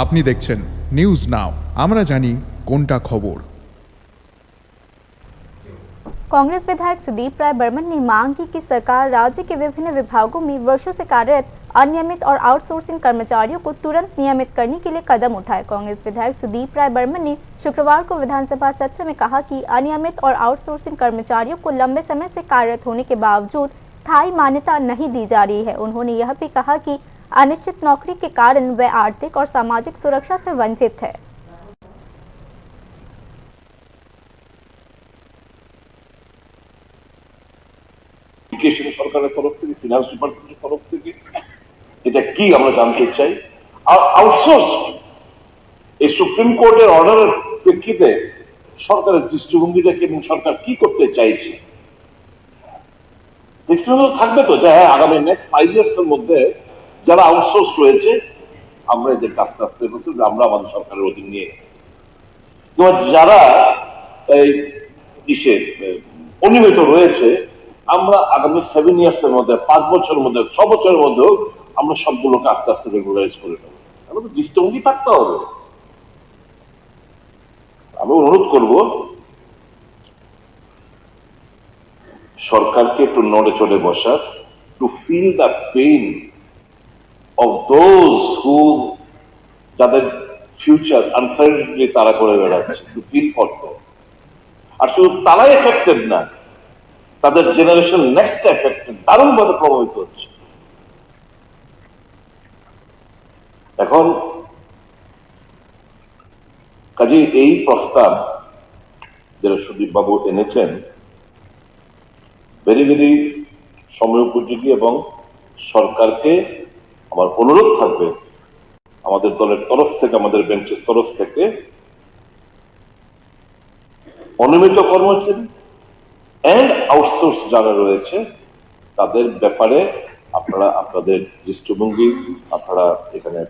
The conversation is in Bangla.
আপনি দেখছেন নিউজ নাও, আমরা জানি কোনটা খবর। कांग्रेस विधायक सुदीप राय बर्मन ने मांग की कि सरकार राज्य के विभिन्न विभागों में वर्षों से कार्यरत अनियमित और आउटसोर्सिंग कर्मचारियों को तुरंत नियमित करने के लिए कदम उठाए। कांग्रेस विधायक सुदीप राय बर्मन ने शुक्रवार को विधानसभा सत्र में कहा कि अनियमित और आउटसोर्सिंग कर्मचारियों को लंबे समय से कार्यरत होने के बावजूद स्थायी मान्यता नहीं दी जा रही है। उन्होंने यह भी कहा कि अनिश्चित नौकरी के कारण वे आर्थिक और सामाजिक सुरक्षा से वंचित है। সরকারের তরফ থেকে, ফিনান্স ডিপার্টমেন্টের তরফ থেকে এটা কি আমরা জানতে চাই। আর আউটসোর্স এই সুপ্রিম কোর্টের অর্ডারের প্রেক্ষিতে সরকারের দৃষ্টিভঙ্গিটা কি এবং সরকার কি করতে চাইছে দৃষ্টিভঙ্গি থাকবে তো, যে হ্যাঁ আগামী নেক্সট 5 ইয়ার্স এর মধ্যে যারা আউটসোর্স রয়েছে আমরা এদের আস্তে আস্তে আমরা আমাদের সরকারের অধীন নিয়ে, যারা এই ইসে অনিয়মিত রয়েছে আমরা আগামী 7 ইয়ার্স এর মধ্যে, 5 বছরের মধ্যে, 6 বছরের মধ্যে আমরা সবগুলোকে আস্তে আস্তে রেগুলারাইজ করে নেব। আমাদের দৃষ্টিভঙ্গি থাকতে হবে। আমি অনুরোধ করব সরকারকে একটু নড়ে চড়ে বসার, to feel the pain of those who, যাদের ফিউচার আনসার্টেনটি তারা করে বেড়াচ্ছে, টু ফিল ফর দ্যাম। আর শুধু তারাই এফেক্টেড না, তাদের জেনারেশন নেক্সট এফেক্টেড, দারুণভাবে প্রভাবিত হচ্ছে। এখন কাজে এই প্রস্তাব যারা সুদীপ বাবু এনেছেন ভেরি ভেরি সময় উপযোগী, এবং সরকারকে আমার অনুরোধ থাকবে আমাদের দলের তরফ থেকে, আমাদের বেঞ্চের তরফ থেকে অনিয়মিত কর্মচারী এন্ড আউটসোর্স যারা রয়েছে তাদের ব্যাপারে আপনারা আপনাদের দৃষ্টিভঙ্গি আপনারা এখানে